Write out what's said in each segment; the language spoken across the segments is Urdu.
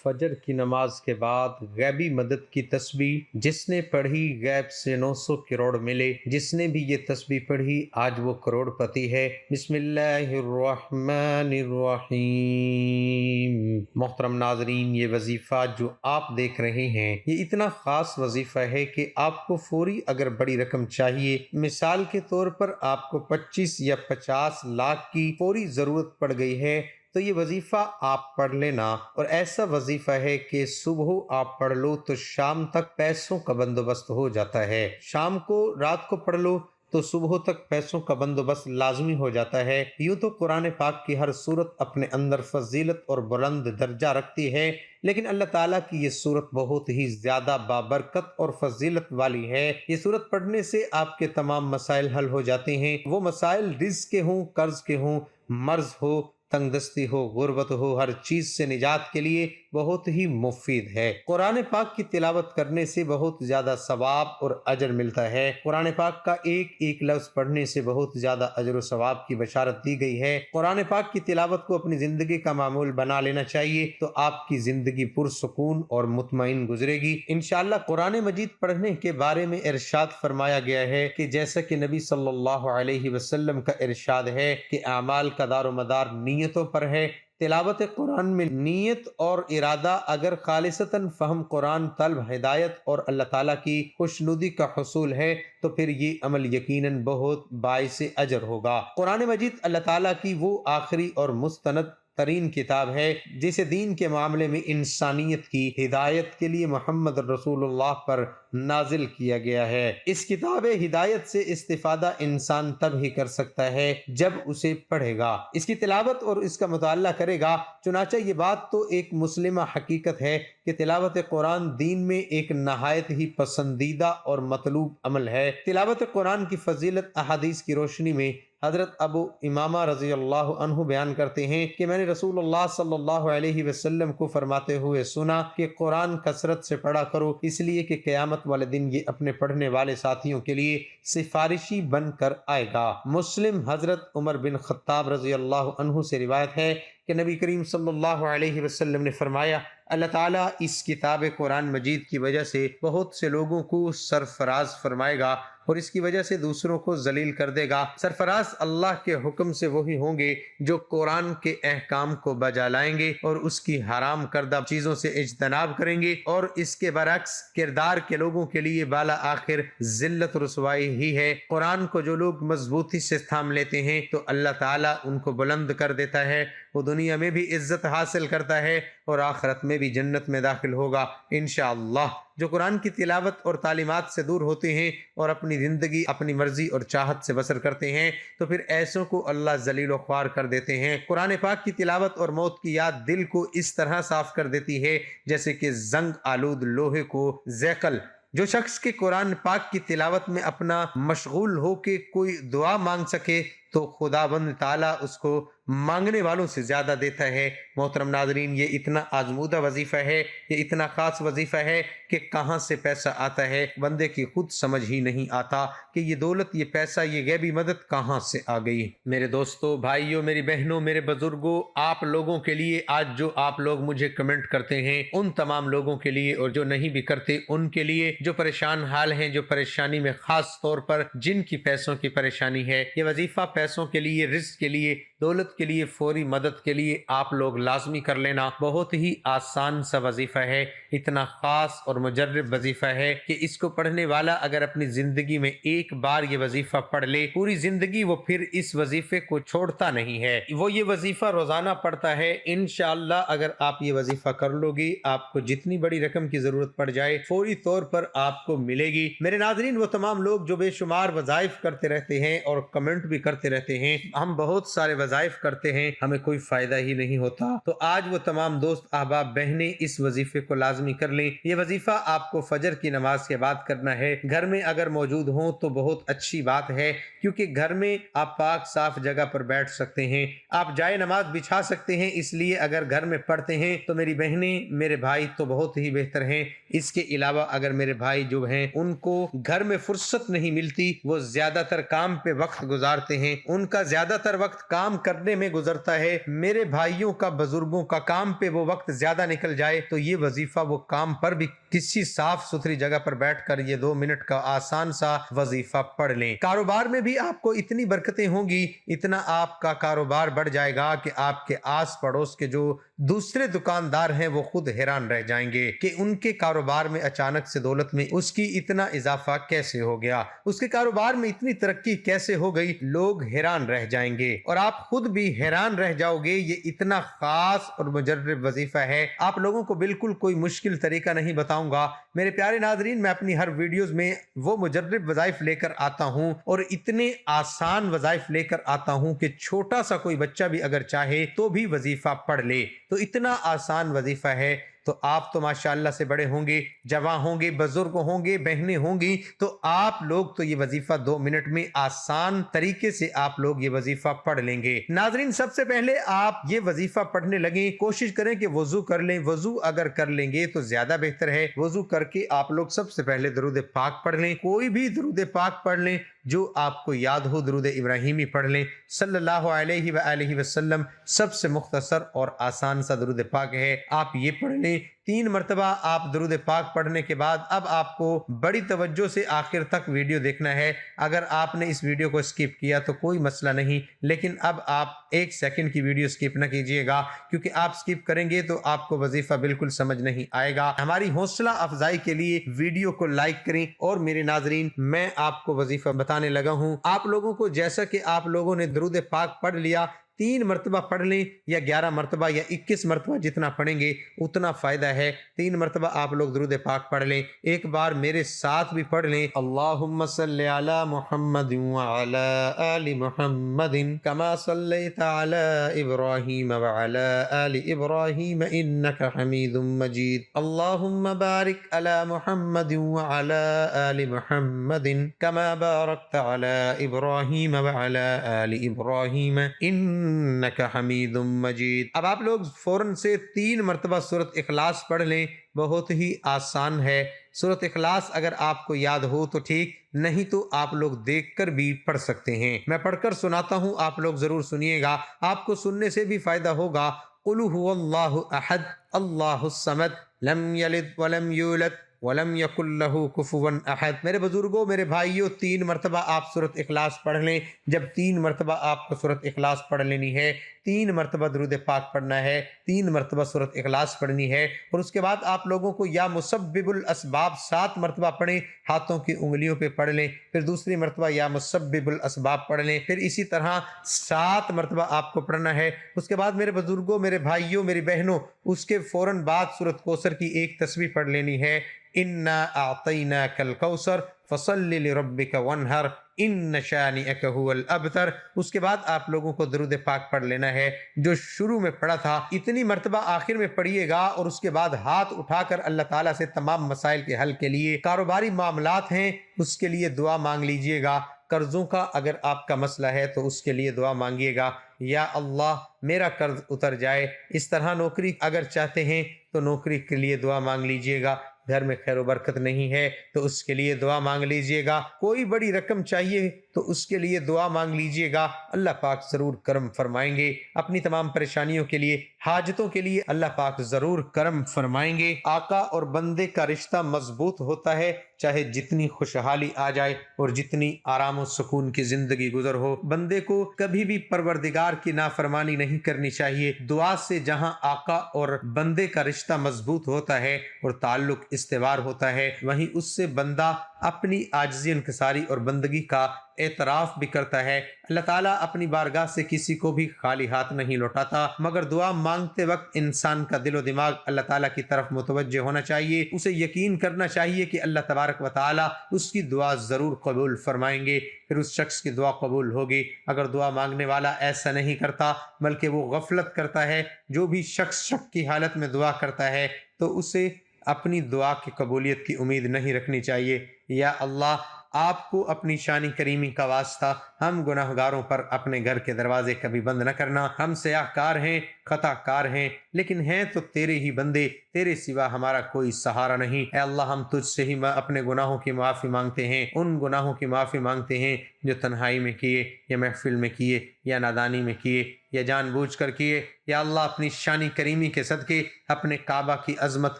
فجر کی نماز کے بعد غیبی مدد کی تسبیح جس نے پڑھی غیب سے 900 کروڑ ملے۔ جس نے بھی یہ تسبیح پڑھی آج وہ کروڑ پتی ہے۔ بسم اللہ الرحمن الرحیم۔ محترم ناظرین، یہ وظیفہ جو آپ دیکھ رہے ہیں یہ اتنا خاص وظیفہ ہے کہ آپ کو فوری اگر بڑی رقم چاہیے، مثال کے طور پر آپ کو 25 یا 50 لاکھ کی فوری ضرورت پڑ گئی ہے تو یہ وظیفہ آپ پڑھ لینا، اور ایسا وظیفہ ہے کہ صبح آپ پڑھ لو تو شام تک پیسوں کا بندوبست ہو جاتا ہے، شام کو رات کو پڑھ لو تو صبح تک پیسوں کا بندوبست لازمی ہو جاتا ہے۔ یوں تو قرآن پاک کی ہر صورت اپنے اندر فضیلت اور بلند درجہ رکھتی ہے، لیکن اللہ تعالیٰ کی یہ صورت بہت ہی زیادہ بابرکت اور فضیلت والی ہے۔ یہ صورت پڑھنے سے آپ کے تمام مسائل حل ہو جاتے ہیں، وہ مسائل رزق کے ہوں، قرض کے ہوں، مرض ہو، تنگ دستی ہو، غربت ہو، ہر چیز سے نجات کے لیے بہت ہی مفید ہے۔ قرآن پاک کی تلاوت کرنے سے بہت زیادہ ثواب اور اجر ملتا ہے۔ قرآن پاک کا ایک ایک لفظ پڑھنے سے بہت زیادہ اجر و ثواب کی بشارت دی گئی ہے۔ قرآن پاک کی تلاوت کو اپنی زندگی کا معمول بنا لینا چاہیے تو آپ کی زندگی پرسکون اور مطمئن گزرے گی انشاءاللہ۔ قرآن مجید پڑھنے کے بارے میں ارشاد فرمایا گیا ہے کہ جیسا کہ نبی صلی اللہ علیہ وسلم کا ارشاد ہے کہ اعمال کا دار و مدار نیتوں پر ہے۔ تلاوت قرآن میں نیت اور ارادہ اگر خالصتاً فہم قرآن، طلب ہدایت اور اللہ تعالیٰ کی خوشنودی کا حصول ہے تو پھر یہ عمل یقیناً بہت باعث اجر ہوگا۔ قرآن مجید اللہ تعالیٰ کی وہ آخری اور مستند ترین کتاب ہے جسے دین کے معاملے میں انسانیت کی ہدایت کے لیے محمد رسول اللہ پر نازل کیا گیا ہے۔ اس کتاب ہدایت سے استفادہ انسان تب ہی کر سکتا ہے جب اسے پڑھے گا، اس کی تلاوت اور اس کا مطالعہ کرے گا۔ چنانچہ یہ بات تو ایک مسلمہ حقیقت ہے کہ تلاوت قرآن دین میں ایک نہایت ہی پسندیدہ اور مطلوب عمل ہے۔ تلاوت قرآن کی فضیلت احادیث کی روشنی میں حضرت ابو امامہ رضی اللہ عنہ بیان کرتے ہیں کہ میں نے رسول اللہ صلی اللہ علیہ وسلم کو فرماتے ہوئے سنا کہ قرآن کثرت سے پڑھا کرو، اس لیے کہ قیامت والے دن یہ اپنے پڑھنے والے ساتھیوں کے لیے سفارشی بن کر آئے گا۔ مسلم حضرت عمر بن خطاب رضی اللہ عنہ سے روایت ہے کہ نبی کریم صلی اللہ علیہ وسلم نے فرمایا، اللہ تعالیٰ اس کتاب قرآن مجید کی وجہ سے بہت سے لوگوں کو سرفراز فرمائے گا اور اس کی وجہ سے دوسروں کو ذلیل کر دے گا۔ سرفراز اللہ کے حکم سے وہی ہوں گے جو قرآن کے احکام کو بجا لائیں گے اور اس کی حرام کردہ چیزوں سے اجتناب کریں گے، اور اس کے برعکس کردار کے لوگوں کے لیے بالا آخر ذلت رسوائی ہی ہے۔ قرآن کو جو لوگ مضبوطی سے تھام لیتے ہیں تو اللہ تعالیٰ ان کو بلند کر دیتا ہے، وہ دنیا میں بھی عزت حاصل کرتا ہے اور آخرت میں بھی جنت میں داخل ہوگا انشاءاللہ۔ جو قرآن کی تلاوت اور تعلیمات سے دور ہوتے ہیں اور اپنی زندگی اپنی مرضی اور چاہت سے بسر کرتے ہیں تو پھر ایسوں کو اللہ ذلیل و خوار کر دیتے ہیں۔ قرآن پاک کی تلاوت اور موت کی یاد دل کو اس طرح صاف کر دیتی ہے جیسے کہ زنگ آلود لوہے کو زیقل۔ جو شخص کے قرآن پاک کی تلاوت میں اپنا مشغول ہو کے کوئی دعا مانگ سکے تو خداوند تعالیٰ اس کو مانگنے والوں سے زیادہ دیتا ہے۔ محترم ناظرین، یہ اتنا آزمودہ وظیفہ ہے، یہ اتنا خاص وظیفہ ہے کہ کہاں سے پیسہ آتا ہے بندے کی خود سمجھ ہی نہیں آتا کہ یہ دولت، یہ پیسہ، یہ غیبی مدد کہاں سے آ گئی۔ میرے دوستو، بھائیوں، میری بہنوں، میرے بزرگوں، آپ لوگوں کے لیے آج جو آپ لوگ مجھے کمنٹ کرتے ہیں ان تمام لوگوں کے لیے، اور جو نہیں بھی کرتے ان کے لیے، جو پریشان حال ہیں، جو پریشانی میں خاص طور پر جن کی پیسوں کی پریشانی ہے، یہ وظیفہ پیسوں کے لیے، رزق کے لیے، دولت کے لیے، فوری مدد کے لیے آپ لوگ لازمی کر لینا۔ بہت ہی آسان سا وظیفہ ہے، اتنا خاص اور مجرب وظیفہ ہے کہ اس کو پڑھنے والا اگر اپنی زندگی میں ایک بار یہ وظیفہ پڑھ لے، پوری زندگی وہ پھر اس وظیفے کو چھوڑتا نہیں ہے، وہ یہ وظیفہ روزانہ پڑھتا ہے۔ انشاءاللہ اگر آپ یہ وظیفہ کر لو گی، آپ کو جتنی بڑی رقم کی ضرورت پڑ جائے فوری طور پر آپ کو ملے گی۔ میرے ناظرین، وہ تمام لوگ جو بے شمار وظائف کرتے رہتے ہیں اور کمنٹ بھی کرتے رہتے ہیں، ہم بہت سارے وظائف کرتے ہیں، ہمیں کوئی فائدہ ہی نہیں ہوتا، تو آج وہ تمام دوست احباب بہنیں اس وظیفے کو لازمی کر لیں۔ یہ وظیفہ آپ کو فجر کی نماز کے بعد کرنا ہے۔ گھر میں اگر موجود ہوں تو بہت اچھی بات ہے، کیونکہ گھر میں آپ پاک صاف جگہ پر بیٹھ سکتے ہیں، آپ جائے نماز بچھا سکتے ہیں، اس لیے اگر گھر میں پڑھتے ہیں تو میری بہنیں، میرے بھائی تو بہت ہی بہتر ہیں۔ اس کے علاوہ اگر میرے بھائی جو ہیں ان کو گھر میں فرصت نہیں ملتی، وہ زیادہ تر کام پہ وقت گزارتے ہیں، ان کا زیادہ تر وقت کام کام کرنے میں گزرتا ہے، میرے بھائیوں کا بزرگوں کا کام پہ وہ وقت زیادہ نکل جائے تو یہ وظیفہ وہ کام پر بھی کسی صاف ستھری جگہ پر بیٹھ کر یہ 2 منٹ کا آسان سا وظیفہ پڑھ لیں۔ کاروبار میں بھی آپ کو اتنی برکتیں ہوں گی، اتنا آپ کا کاروبار بڑھ جائے گا کہ آپ کے آس پڑوس کے جو دوسرے دکاندار ہیں وہ خود حیران رہ جائیں گے کہ ان کے کاروبار میں اچانک سے دولت میں اس کی اتنا اضافہ کیسے ہو گیا، اس کے کاروبار میں اتنی ترقی کیسے ہو گئی، لوگ حیران رہ جائیں گے اور آپ خود بھی حیران رہ جاؤ گے۔ یہ اتنا خاص اور مجرب وظیفہ ہے، آپ لوگوں کو بالکل کوئی مشکل طریقہ نہیں بتاؤں گا۔ میرے پیارے ناظرین، میں اپنی ہر ویڈیوز میں وہ مجرب وظائف لے کر آتا ہوں اور اتنے آسان وظائف لے کر آتا ہوں کہ چھوٹا سا کوئی بچہ بھی اگر چاہے تو بھی وظیفہ پڑھ لے۔ تو اتنا آسان وظیفہ ہے، تو آپ تو ماشاءاللہ سے بڑے ہوں گے، جوان ہوں گے، بزرگ ہوں گے، بہنیں ہوں گی، تو آپ لوگ تو یہ وظیفہ 2 منٹ میں آسان طریقے سے آپ لوگ یہ وظیفہ پڑھ لیں گے۔ ناظرین، سب سے پہلے آپ یہ وظیفہ پڑھنے لگیں، کوشش کریں کہ وضو کر لیں۔ وضو اگر کر لیں گے تو زیادہ بہتر ہے۔ وضو کر کے آپ لوگ سب سے پہلے درود پاک پڑھ لیں، کوئی بھی درود پاک پڑھ لیں جو آپ کو یاد ہو، درود ابراہیمی پڑھ لیں صلی اللہ علیہ وآلہ وسلم۔ سب سے مختصر اور آسان سا درود پاک ہے، آپ یہ پڑھ لیں 3 مرتبہ۔ آپ درود پاک پڑھنے کے بعد اب آپ کو بڑی توجہ سے آخر تک ویڈیو دیکھنا ہے۔ اگر آپ نے اس ویڈیو کو اسکپ کیا تو کوئی مسئلہ نہیں، لیکن اب آپ 1 سیکنڈ کی ویڈیو اسکپ نہ کیجیے گا، کیونکہ آپ اسکپ کریں گے تو آپ کو وظیفہ بالکل سمجھ نہیں آئے گا۔ ہماری حوصلہ افزائی کے لیے ویڈیو کو لائک کریں۔ اور میرے ناظرین، میں آپ کو وظیفہ بتانے لگا ہوں، آپ لوگوں کو جیسا کہ آپ لوگوں نے درود پاک پڑھ لیا 3 مرتبہ پڑھ لیں یا 11 مرتبہ یا 21 مرتبہ، جتنا پڑھیں گے اتنا فائدہ ہے۔ 3 مرتبہ آپ لوگ درود پاک پڑھ لیں، ایک بار میرے ساتھ بھی پڑھ لیں۔ اللہم صلی علی محمد وعلی آل محمد کما صلیت علی ابراہیم وعلی آل ابراہیم انک حمید مجید۔ اللہم بارک علی محمد وعلی آل محمد کما بارکت علی ابراہیم وعلی آل ابراہیم انک حمید مجید۔ اب آپ لوگ فوراً سے 3 مرتبہ سورۃ اخلاص پڑھ لیں، بہت ہی آسان ہے۔ سورۃ اخلاص اگر آپ کو یاد ہو تو ٹھیک، نہیں تو آپ لوگ دیکھ کر بھی پڑھ سکتے ہیں۔ میں پڑھ کر سناتا ہوں، آپ لوگ ضرور سنیے گا، آپ کو سننے سے بھی فائدہ ہوگا۔ قل هو اللہ احد اللہ الصمد لم یلد ولم یولد ولم یکن لہ کفوا احد۔ میرے بزرگوں، میرے بھائیوں، 3 مرتبہ آپ سورۃ اخلاص پڑھ لیں۔ جب 3 مرتبہ آپ کو سورۃ اخلاص پڑھ لینی ہے، 3 مرتبہ درود پاک پڑھنا ہے، 3 مرتبہ سورۃ اخلاص پڑھنی ہے، اور اس کے بعد آپ لوگوں کو یا مسبب الاسباب 7 مرتبہ پڑھیں، ہاتھوں کی انگلیوں پہ پڑھ لیں، پھر دوسری مرتبہ یا مسبب الاسباب پڑھ لیں، پھر اسی طرح 7 مرتبہ آپ کو پڑھنا ہے۔ اس کے بعد میرے بزرگوں، میرے بھائیوں، میری بہنوں، اس کے فوراً بعد سورۃ کوثر کی ایک تسبیح پڑھ لینی ہے، انا اعطیناک الکوثر فصل لربک وانحر ان شانئک هو الابتر۔ اس کے بعد آپ لوگوں کو درود پاک پڑھ لینا ہے جو شروع میں پڑھا تھا، اتنی مرتبہ آخر میں پڑھیے گا، اور اس کے بعد ہاتھ اٹھا کر اللہ تعالیٰ سے تمام مسائل کے حل کے لیے، کاروباری معاملات ہیں اس کے لیے دعا مانگ لیجئے گا، قرضوں کا اگر آپ کا مسئلہ ہے تو اس کے لیے دعا مانگیے گا، یا اللہ میرا قرض اتر جائے۔ اس طرح نوکری اگر چاہتے ہیں تو نوکری کے لیے دعا مانگ لیجئے گا، گھر میں خیر و برکت نہیں ہے تو اس کے لیے دعا مانگ لیجئے گا، کوئی بڑی رقم چاہیے تو اس کے لیے دعا مانگ لیجئے گا، اللہ پاک ضرور کرم فرمائیں گے۔ اپنی تمام پریشانیوں کے لیے، حاجتوں کے لیے اللہ پاک ضرور کرم فرمائیں گے۔ آقا اور بندے کا رشتہ مضبوط ہوتا ہے، چاہے جتنی خوشحالی آ جائے اور جتنی آرام و سکون کی زندگی گزر ہو، بندے کو کبھی بھی پروردگار کی نافرمانی نہیں کرنی چاہیے۔ دعا سے جہاں آقا اور بندے کا رشتہ مضبوط ہوتا ہے اور تعلق استوار ہوتا ہے، وہیں اس سے بندہ اپنی عاجزی انکساری اور بندگی کا اعتراف بھی کرتا ہے۔ اللہ تعالیٰ اپنی بارگاہ سے کسی کو بھی خالی ہاتھ نہیں لوٹاتا، مگر دعا مانگتے وقت انسان کا دل و دماغ اللہ تعالیٰ کی طرف متوجہ ہونا چاہیے، اسے یقین کرنا چاہیے کہ اللہ تبارک و تعالیٰ اس کی دعا ضرور قبول فرمائیں گے، پھر اس شخص کی دعا قبول ہوگی۔ اگر دعا مانگنے والا ایسا نہیں کرتا بلکہ وہ غفلت کرتا ہے، جو بھی شخص شک کی حالت میں دعا کرتا ہے تو اسے اپنی دعا کی قبولیت کی امید نہیں رکھنی چاہیے۔ یا اللہ، آپ کو اپنی شان کریمی کا واسطہ ہم گناہگاروں پر اپنے گھر کے دروازے کبھی بند نہ کرنا۔ ہم سیاہ کار ہیں، خطا کار ہیں، لیکن ہیں تو تیرے ہی بندے، تیرے سوا ہمارا کوئی سہارا نہیں۔ اے اللہ ہم تجھ سے ہی اپنے گناہوں کی معافی مانگتے ہیں، ان گناہوں کی معافی مانگتے ہیں جو تنہائی میں کیے یا محفل میں کیے یا نادانی میں کیے یا جان بوجھ کر کیے۔ یا اللہ اپنی شان کریمی کے صدقے، اپنے کعبہ کی عظمت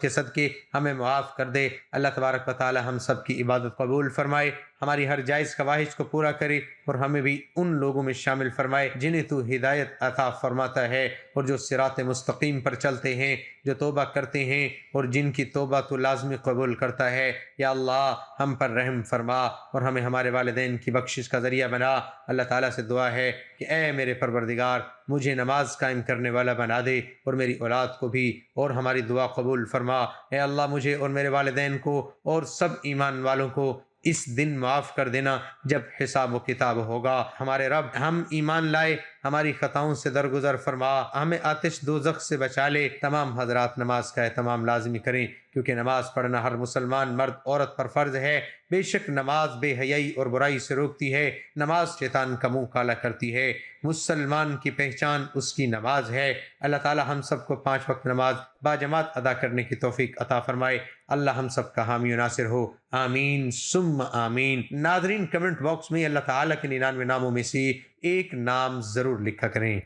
کے صدقے ہمیں معاف کر دے۔ اللہ تبارک و تعالی ہم سب کی عبادت قبول فرمائے، ہماری ہر جائز خواہش کو پورا کرے اور ہمیں بھی ان لوگوں میں شامل فرمائے جنہیں تو ہدایت عطا فرماتا ہے اور جو صراط مستقیم پر چلتے ہیں، جو توبہ کرتے ہیں اور جن کی توبہ تو لازمی قبول کرتا ہے۔ یا اللہ ہم پر رحم فرما اور ہمیں ہمارے والدین کی بخشش کا ذریعہ بنا۔ اللہ تعالیٰ سے دعا ہے کہ اے میرے پروردگار مجھے نماز قائم کرنے والا بنا دے اور میری اولاد کو بھی، اور ہماری دعا قبول فرما۔ اے اللہ مجھے اور میرے والدین کو اور سب ایمان والوں کو اس دن معاف کر دینا جب حساب و کتاب ہوگا۔ ہمارے رب ہم ایمان لائے، ہماری خطاؤں سے درگزر فرما، ہمیں آتش دوزخ سے بچا لے۔ تمام حضرات نماز کا اہتمام لازمی کریں کیونکہ نماز پڑھنا ہر مسلمان مرد عورت پر فرض ہے۔ بے شک نماز بے حیائی اور برائی سے روکتی ہے، نماز شیطان کا منہ کالا کرتی ہے۔ مسلمان کی پہچان اس کی نماز ہے۔ اللہ تعالی ہم سب کو 5 وقت نماز باجماعت ادا کرنے کی توفیق عطا فرمائے۔ اللہ ہم سب کا حامی و ناصر ہو، آمین ثم آمین۔ ناظرین کمنٹ باکس میں اللہ تعالیٰ کے 99 ناموں میں سے ایک نام ضرور لکھا کریں۔